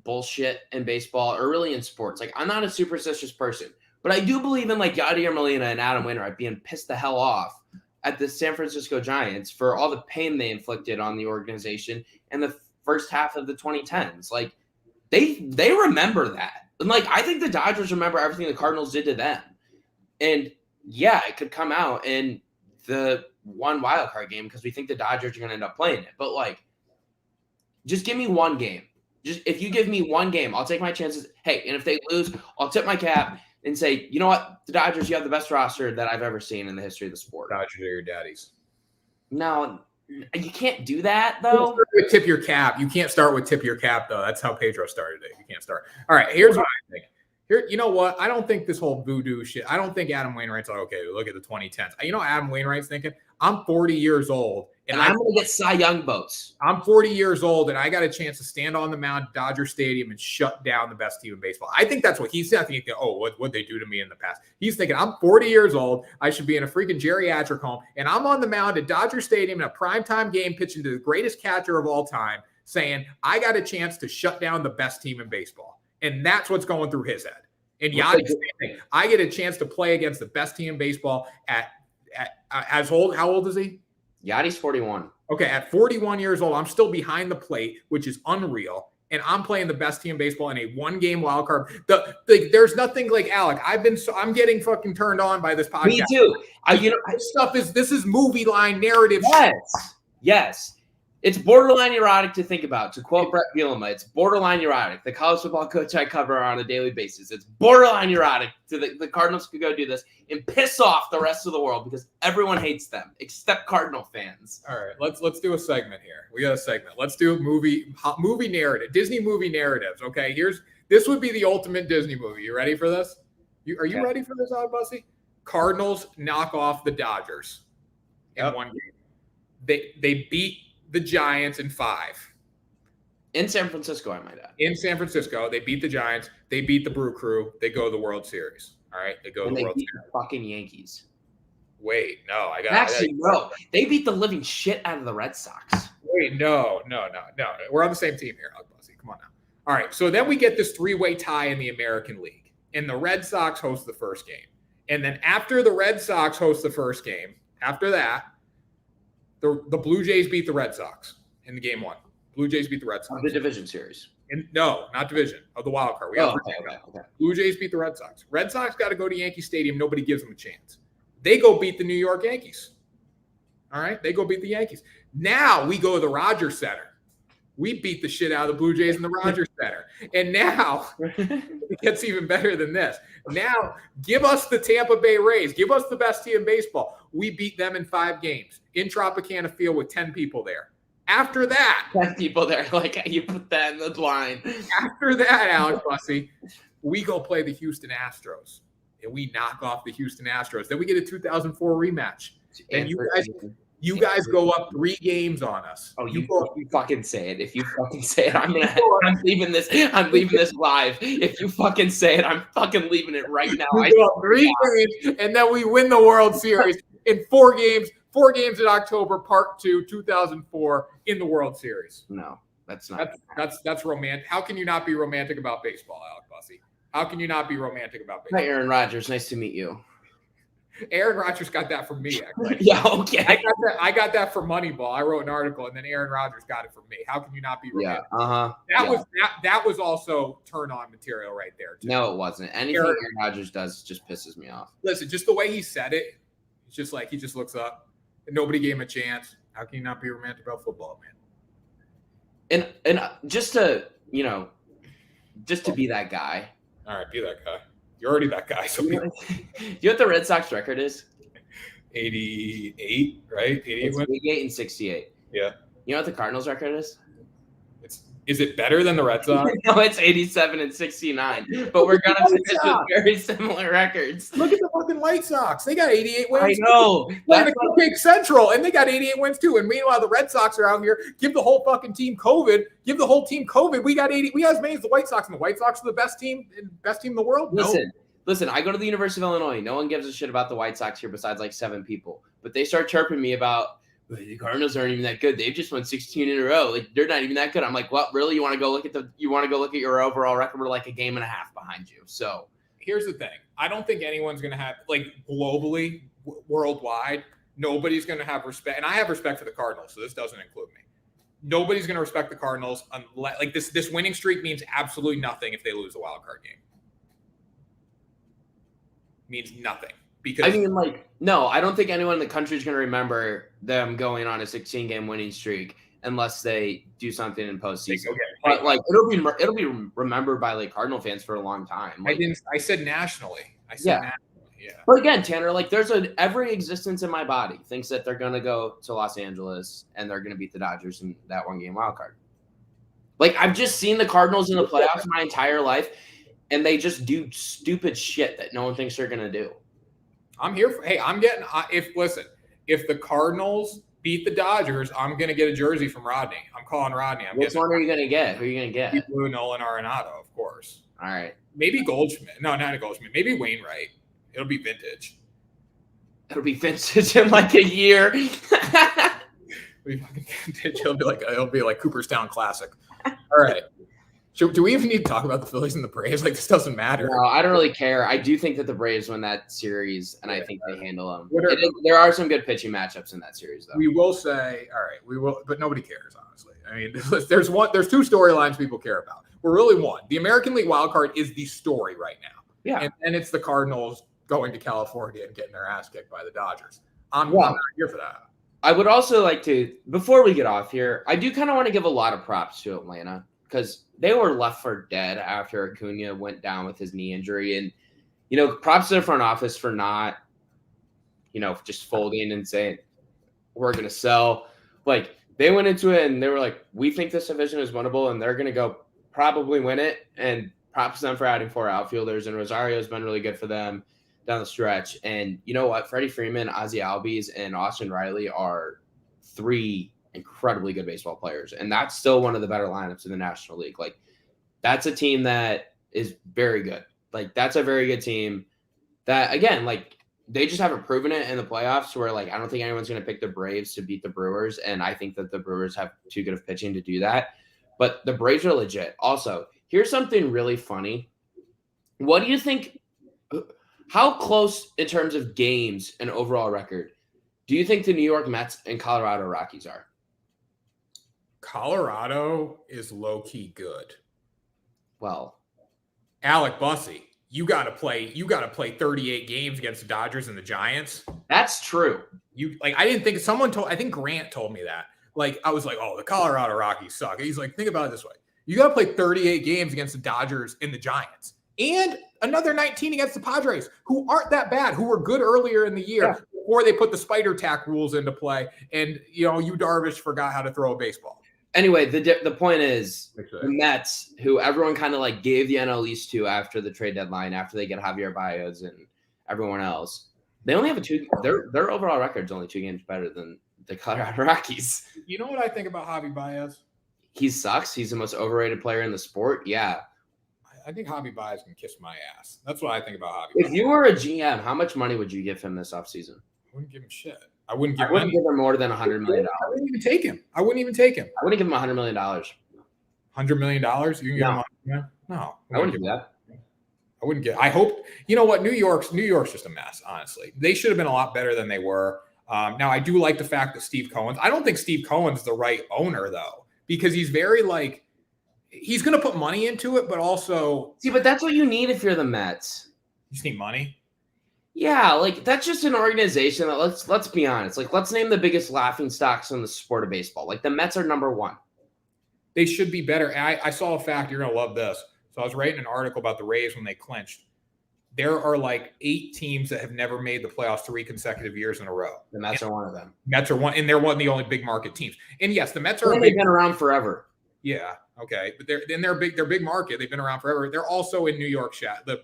B: bullshit in baseball or really in sports. Like, I'm not a superstitious person, but I do believe in like Yadier Molina and Adam Wainwright being pissed the hell off at the San Francisco Giants for all the pain they inflicted on the organization in the first half of the 2010s. Like, they remember that. And like, I think the Dodgers remember everything the Cardinals did to them. And yeah, it could come out in the one wild card game because we think the Dodgers are going to end up playing it. But like, just give me one game. Just if you give me one game, I'll take my chances. Hey, and if they lose, I'll tip my cap and say, you know what, the Dodgers, you have the best roster that I've ever seen in the history of the sport.
A: Dodgers are your daddies.
B: No, you can't do that, though.
A: Tip your cap. You can't start with tip your cap, though. That's how Pedro started it. You can't start. All right, here's what I think. Here, you know what? I don't think this whole voodoo shit. I don't think Adam Wainwright's like, okay, look at the 2010s. You know, Adam Wainwright's thinking, I'm 40 years old,
B: and I'm going to get Cy Young votes.
A: I'm 40 years old, and I got a chance to stand on the mound at Dodger Stadium and shut down the best team in baseball. I think that's what he's not thinking. Oh, what they do to me in the past? He's thinking, I'm 40 years old. I should be in a freaking geriatric home, and I'm on the mound at Dodger Stadium in a primetime game pitching to the greatest catcher of all time, saying, I got a chance to shut down the best team in baseball. And that's what's going through his head. And Yachty's saying, I get a chance to play against the best team in baseball at as old. How old is he?
B: Yachty's 41.
A: Okay, at 41 years old, I'm still behind the plate, which is unreal. And I'm playing the best team in baseball in a one-game wild card. There's nothing like Alec. I'm getting fucking turned on by this podcast.
B: Me too.
A: This is movie line narrative.
B: Yes. It's borderline erotic to think about. To quote Brett Bielema, it's borderline erotic. The college football coach I cover on a daily basis. It's borderline erotic to the Cardinals could go do this and piss off the rest of the world because everyone hates them except Cardinal fans.
A: All right, let's do a segment here. We got a segment. Let's do a movie narrative, Disney movie narratives. Okay, this would be the ultimate Disney movie. You ready for this? Are you ready for this, Bussy? Cardinals knock off the Dodgers in one game. They beat the Giants in 5.
B: In San Francisco, I might add.
A: In San Francisco, they beat the Giants. They beat the Brew Crew. They go to the World Series. All right, they go to the World Series.
B: The fucking Yankees.
A: Wait, no,
B: no. They beat the living shit out of the Red Sox.
A: Wait, no. We're on the same team here, Bussy. Come on now. All right, so then we get this 3-way tie in the American League, and the Red Sox host the first game. And then after the Red Sox host the first game, after that, the Blue Jays beat the Red Sox in the game 1. Blue Jays beat the Red Sox.
B: The division series.
A: No, not division. Of the wild card. Okay. Blue Jays beat the Red Sox. Red Sox got to go to Yankee Stadium. Nobody gives them a chance. They go beat the New York Yankees. All right? They go beat the Yankees. Now we go to the Rogers Center. We beat the shit out of the Blue Jays in the Rogers Center. And now it gets even better than this. Now give us the Tampa Bay Rays. Give us the best team in baseball. We beat them in 5 games in Tropicana Field with 10 people there. After that,
B: 10 people there, like you put that in the line.
A: After that, Alex Bussy, we go play the Houston Astros, and we knock off the Houston Astros. Then we get a 2004 rematch, and you guys go up 3 games on us.
B: Oh, you fucking say it. If you fucking say it, I'm leaving this. I'm leaving this live. If you fucking say it, I'm fucking leaving it right now.
A: We go up 3 games, and then we win the World Series in 4 games. 4 games in October, Part 2, 2004, in the World Series.
B: No, that's not.
A: That's romantic. How can you not be romantic about baseball, Alec Bussy? How can you not be romantic about baseball?
B: Hi, Aaron Rodgers. Nice to meet you.
A: Aaron Rodgers got that from me, actually.
B: Yeah, okay.
A: I got that from Moneyball. I wrote an article, and then Aaron Rodgers got it from me. How can you not be romantic?
B: Yeah,
A: That was also turn-on material right there, too.
B: No, it wasn't. Anything Aaron Rodgers does just pisses me off.
A: Listen, just the way he said it, it's just like he just looks up. And nobody gave him a chance. How can you not be romantic about football, man?
B: And just to be that guy.
A: All right, be that guy. You're already that guy. So
B: you know what the Red Sox record is?
A: 88, right? 88 wins?
B: 88 and 68.
A: Yeah.
B: You know what the Cardinals record is?
A: Is it better than the Red Sox?
B: No, it's 87 and 69. But we're gonna finish with very similar records.
A: Look at the fucking White Sox. They got 88 wins.
B: I know.
A: That's the Big Central, and they got 88 wins too. And meanwhile, the Red Sox are out here. Give the whole fucking team COVID. Give the whole team COVID. We got 80. We got as many as the White Sox, and the White Sox are the best team in the world.
B: Listen. I go to the University of Illinois. No one gives a shit about the White Sox here besides like 7 people. But they start chirping me about. The Cardinals aren't even that good. They've just won 16 in a row. Like they're not even that good. I'm like, what? Really? You want to go look at your overall record? We're like a game and a half behind you. So
A: here's the thing. I don't think anyone's going to have globally, worldwide. Nobody's going to have respect, and I have respect for the Cardinals, so this doesn't include me. Nobody's going to respect the Cardinals unless this winning streak means absolutely nothing if they lose the wild card game. Means nothing. Because
B: no, I don't think anyone in the country is going to remember them going on a 16-game winning streak unless they do something in postseason. But it'll be remembered by Cardinal fans for a long time.
A: I said nationally. I said nationally. Yeah.
B: But again, Tanner, like there's every existence in my body thinks that they're gonna go to Los Angeles and they're gonna beat the Dodgers in that 1-game wild card. Like I've just seen the Cardinals in the playoffs my entire life, and they just do stupid shit that no one thinks they're gonna do.
A: I'm here for. Hey, if the Cardinals beat the Dodgers, I'm gonna get a jersey from Rodney. I'm calling Rodney.
B: Which one are you gonna get? Who are you gonna get?
A: Blue Nolan Arenado, of course.
B: All right.
A: Maybe Goldschmidt. No, not a Goldschmidt. Maybe Wainwright. It'll be vintage.
B: It'll be vintage in like a year.
A: It'll be fucking vintage. It'll be like Cooperstown Classic. All right. Do we even need to talk about the Phillies and the Braves? Like, this doesn't matter.
B: No, I don't really care. I do think that the Braves win that series, and I think they handle them. There are some good pitching matchups in that series, though.
A: We will say, all right, we will, but nobody cares, honestly. I mean, there's two storylines people care about. We're really one. The American League wild card is the story right now.
B: Yeah.
A: And it's the Cardinals going to California and getting their ass kicked by the Dodgers. I'm not here for that.
B: I would also like to, before we get off here, I do kind of want to give a lot of props to Atlanta because they were left for dead after Acuna went down with his knee injury. And, props to the front office for not, just folding and saying, we're going to sell. Like, they went into it and they were like, we think this division is winnable and they're going to go probably win it. And props to them for adding 4 outfielders. And Rosario's been really good for them down the stretch. And you know what? Freddie Freeman, Ozzie Albies, and Austin Riley are 3 incredibly good baseball players. And that's still one of the better lineups in the National League. Like, that's a team that is very good. Like, that's a very good team that, again, like, they just haven't proven it in the playoffs where, like, I don't think anyone's going to pick the Braves to beat the Brewers. And I think that the Brewers have too good of pitching to do that. But the Braves are legit. Also, here's something really funny. What do you think? How close in terms of games and overall record do you think the New York Mets and Colorado Rockies are?
A: Colorado is low-key good.
B: Well,
A: Alec Bussey, you got to play 38 games against the Dodgers and the Giants.
B: That's true.
A: I think Grant told me that. Like, I was like, oh, the Colorado Rockies suck. He's like, think about it this way. You got to play 38 games against the Dodgers and the Giants. And another 19 against the Padres, who aren't that bad, who were good earlier in the year before they put the spider tack rules into play. And, Yu Darvish forgot how to throw a baseball.
B: Anyway, the point is the Mets, who everyone kind of like gave the NL East to after the trade deadline, after they get Javier Baez and everyone else, they only have their overall record's only 2 games better than the Colorado Rockies.
A: You know what I think about Javi Baez?
B: He sucks. He's the most overrated player in the sport. Yeah.
A: I think Javi Baez can kiss my ass. That's what I think about Javi
B: Baez. If you were a GM, how much money would you give him this offseason?
A: I wouldn't give him shit. I wouldn't give
B: him more than $100 million.
A: I wouldn't even take him. I wouldn't give him
B: $100 million.
A: $100 million? You can get him? No.
B: I wouldn't do that.
A: I wouldn't get. I hope. You know what? New York's just a mess. Honestly, they should have been a lot better than they were. Now I do like the fact that Steve Cohen's. I don't think Steve Cohen's the right owner though, because he's very like. He's going to put money into it, but also
B: see. But that's what you need if you're the Mets.
A: You just need money.
B: Yeah, like that's just an organization that let's be honest. Like, let's name the biggest laughing stocks in the sport of baseball. Like the Mets are number 1.
A: They should be better. And I saw a fact. You're going to love this. So I was writing an article about the Rays when they clinched. There are like 8 teams that have never made the playoffs 3 consecutive years in a row.
B: The Mets are one of them.
A: Mets are one, and they're one of the only big market teams. And yes, the Mets are.
B: They've been around forever.
A: Yeah. Okay. But they're big. They're big market. They've been around forever. They're also in New York the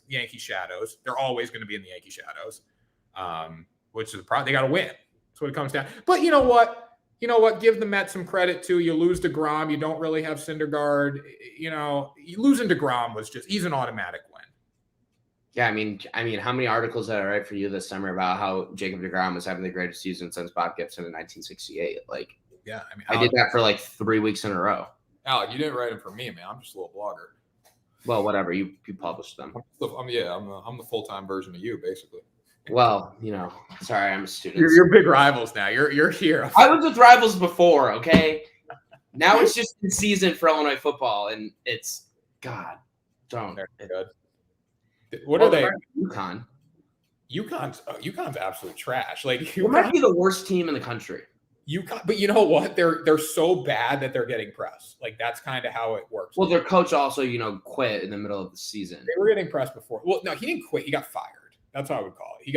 A: Yankee shadows. They're always going to be in the Yankee shadows. Which is they got to win. That's what it comes down. But you know what? Give the Mets some credit too. You lose DeGrom. You don't really have Syndergaard. Losing DeGrom he's an automatic win.
B: Yeah, I mean, how many articles did I write for you this summer about how Jacob DeGrom was having the greatest season since Bob Gibson in 1968? Like,
A: yeah,
B: I did that for like 3 weeks in a row.
A: Alec, you didn't write them for me, man. I'm just a little blogger.
B: Well, whatever. You published them.
A: I'm the full-time version of you, basically.
B: Well, sorry, I'm a student.
A: You're big rivals now. You're here.
B: I was with rivals before, okay? Now it's just in season for Illinois football, and it's God. Don't.
A: They're good. What are they?
B: UConn.
A: UConn's absolute trash. Like,
B: it might be the worst team in the country.
A: UConn, but you know what? They're so bad that they're getting pressed. Like that's kind of how it works.
B: Well, their coach also, quit in the middle of the season.
A: They were getting pressed before. Well, no, he didn't quit. He got fired. That's how I would call it.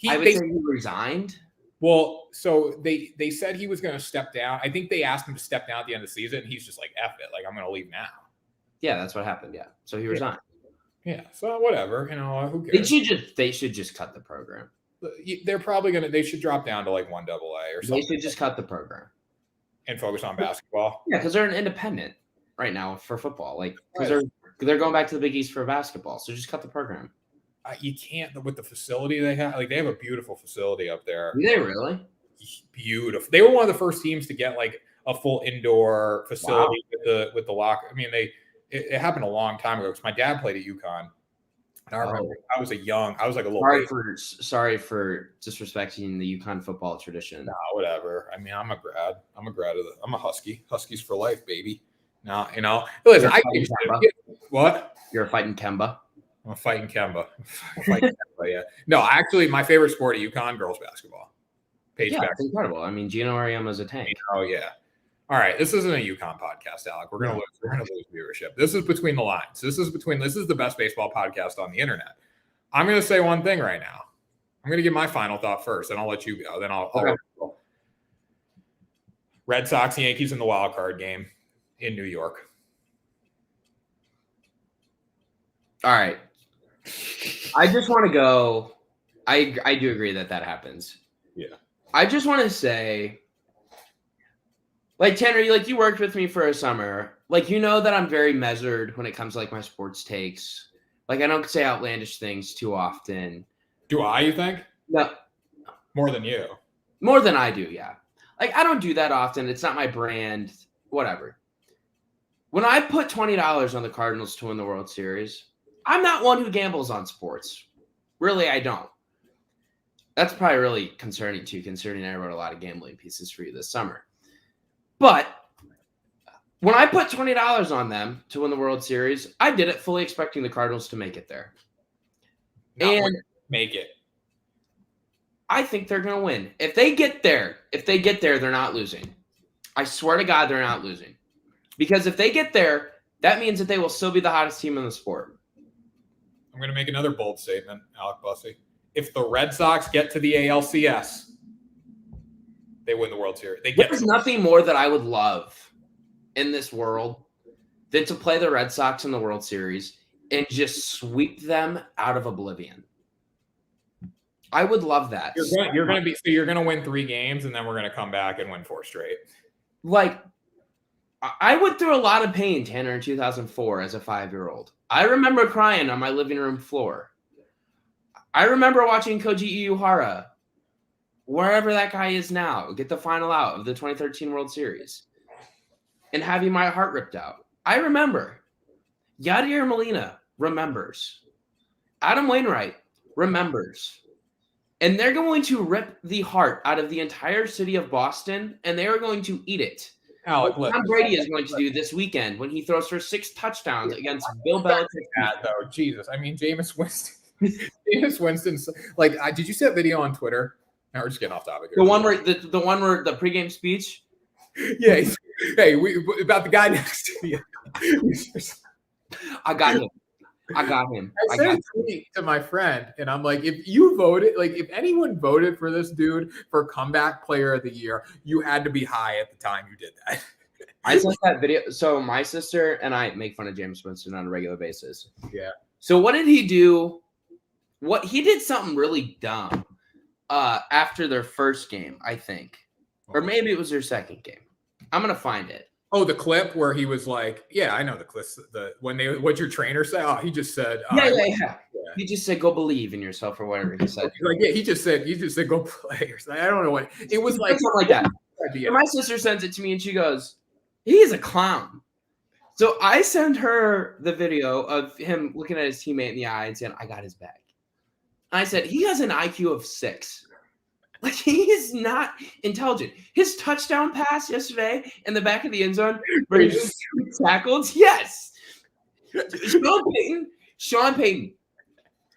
B: I would say he resigned.
A: Well, so they said he was going to step down. I think they asked him to step down at the end of the season. And he's just like, F it. Like, I'm going to leave now.
B: Yeah, that's what happened. Yeah. So he resigned.
A: Yeah. So whatever. Who cares?
B: They should just cut the program.
A: They're probably they should drop down to like 1AA or something.
B: They should just cut the program
A: and focus on basketball.
B: Yeah, because they're an independent right now for football. Like, because they're going back to the Big East for basketball. So just cut the program.
A: You can't with the facility they have. Like, they have a beautiful facility up there.
B: Do they really?
A: Beautiful. They were one of the first teams to get like a full indoor facility with the locker. I mean, it happened a long time ago because my dad played at UConn. And I remember I was like a little.
B: Sorry for disrespecting the UConn football tradition.
A: No, whatever. I mean, I'm a grad. I'm a Husky. Huskies for life, baby. Now, listen, what?
B: You're fighting Kemba.
A: I'm fighting Kemba. Yeah. No, actually, my favorite sport at UConn, girls basketball.
B: It's incredible. I mean, Gino Ariema's a tank.
A: Oh yeah. All right, this isn't a UConn podcast, Alec. We're gonna lose viewership. This is Between the Lines. This is the best baseball podcast on the internet. I'm gonna say one thing right now. I'm gonna give my final thought first, and I'll let you go. Then I'll Red Sox, Yankees in the wild card game in New York.
B: All right. I just want to go. I do agree that happens.
A: Yeah.
B: I just want to say, like, Tanner, you worked with me for a summer. Like, that I'm very measured when it comes to, like, my sports takes. Like, I don't say outlandish things too often.
A: Do I, you think?
B: No.
A: More than you.
B: More than I do, yeah. Like, I don't do that often. It's not my brand. Whatever. When I put $20 on the Cardinals to win the World Series, I'm not one who gambles on sports. Really, I don't. That's probably really concerning, too, considering I wrote a lot of gambling pieces for you this summer. But when I put $20 on them to win the World Series, I did it fully expecting the Cardinals to make it there.
A: Make it.
B: I think they're going to win. If they get there, they're not losing. I swear to God, they're not losing. Because if they get there, that means that they will still be the hottest team in the sport.
A: I'm going to make another bold statement, Alec Bussey. If the Red Sox get to the ALCS, they win the World Series.
B: There's nothing more that I would love in this world than to play the Red Sox in the World Series and just sweep them out of oblivion. I would love that.
A: You're going to win 3 games, and then we're going to come back and win 4 straight.
B: Like, I went through a lot of pain, Tanner, in 2004 as a 5-year-old. I remember crying on my living room floor. I remember watching Koji Iuhara, wherever that guy is now, get the final out of the 2013 World Series and having my heart ripped out. I remember. Yadier Molina remembers. Adam Wainwright remembers. And they're going to rip the heart out of the entire city of Boston, and they are going to eat it.
A: Alec,
B: Tom Brady is going to do this weekend when he throws for 6 touchdowns against Bill Belichick.
A: Though, Jesus. I mean, Jameis Winston. Jameis Winston's like, did you see that video on Twitter? No, we're just getting off topic.
B: The one where the pregame speech.
A: Yeah. About the guy next to you.
B: I got him.
A: I sent a tweet to my friend, and I'm like, if anyone voted for this dude for comeback player of the year, you had to be high at the time you did that.
B: I sent that video. So my sister and I make fun of Jameis Winston on a regular basis.
A: Yeah.
B: So what did he do? He did something really dumb after their first game, I think. Or maybe it was their second game. I'm going to find it.
A: Oh, the clip where he was like, yeah, I know the clip. What'd your trainer say? Oh, he just said,
B: yeah. He just said, go believe in yourself or whatever he said.
A: Like, yeah, he just said, go play or something. I don't know what it was like.
B: Something like that. And my sister sends it to me and she goes, he's a clown. So I send her the video of him looking at his teammate in the eye and saying, I got his back. I said, he has an IQ of 6. Like, he is not intelligent. His touchdown pass yesterday in the back of the end zone where he just tackled. Yes. Sean Payton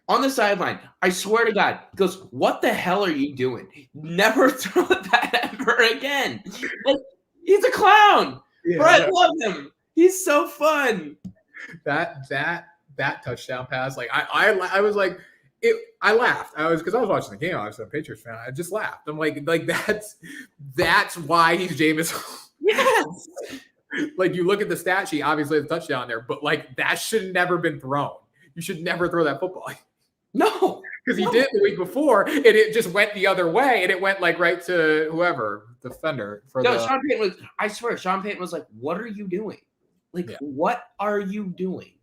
B: on the sideline. I swear to God, goes, what the hell are you doing? Never throw that ever over again. Like, he's a clown.
A: Yeah,
B: Brett love him. He's so fun.
A: That touchdown pass, like I was like, I laughed. Because I was watching the game. I was a Patriots fan. I just laughed. I'm like that's why he's Jameis.
B: Yes.
A: Like, you look at the stat sheet, obviously the touchdown there, but like that should never been thrown. You should never throw that football.
B: No.
A: Because he did the week before, and it just went the other way, and it went like right to whoever, the defender.
B: Sean Payton was, I swear, Sean Payton was like, what are you doing? Like, what are you doing?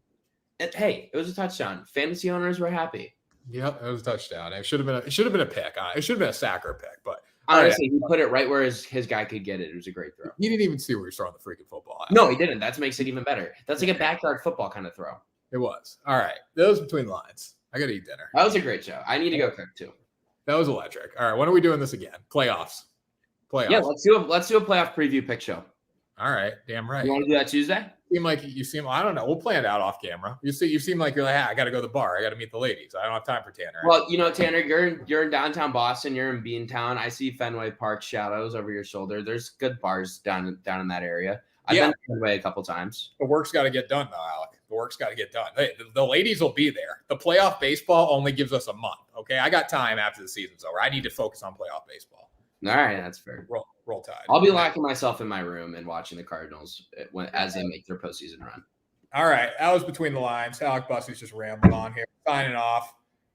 B: And, hey, it was a touchdown. Fantasy owners were happy.
A: Yep, it was a touchdown. It should have been a pick. It should have been a sack or a pick, but
B: honestly, he put it right where his guy could get it. It was a great throw.
A: He didn't even see where he was throwing the freaking football.
B: No, he didn't. That makes it even better. That's like a backyard football kind of throw.
A: It was. All right. That was between lines. I got to eat dinner.
B: That was a great show. I need to go cook too.
A: That was electric. All right. When are we doing this again? Playoffs.
B: Yeah, let's do a playoff preview pick show.
A: All right. Damn right.
B: You want to do that Tuesday?
A: You seem I don't know. We'll plan it out off camera. You seem like you're like, I got to go to the bar. I got to meet the ladies. I don't have time for Tanner.
B: Well, Tanner, you're in downtown Boston. You're in Beantown. I see Fenway Park shadows over your shoulder. There's good bars down in that area. I've been to Fenway a couple times.
A: The work's got to get done, though, Alec. The work's got to get done. Hey, the ladies will be there. The playoff baseball only gives us a month. Okay, I got time after the season's over. I need to focus on playoff baseball.
B: All right, that's fair.
A: Roll Tide.
B: I'll be locking myself in my room and watching the Cardinals as they make their postseason run.
A: All right, that was between the lines. Alec Bussey's just rambling on here. Signing off.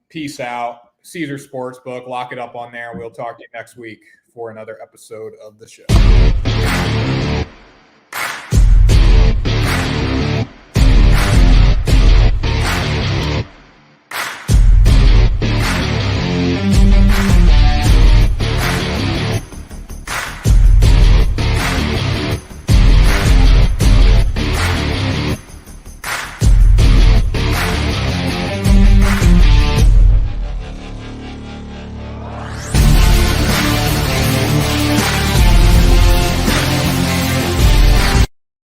A: Peace out. Caesar Sportsbook. Lock it up on there. We'll talk to you next week for another episode of the show.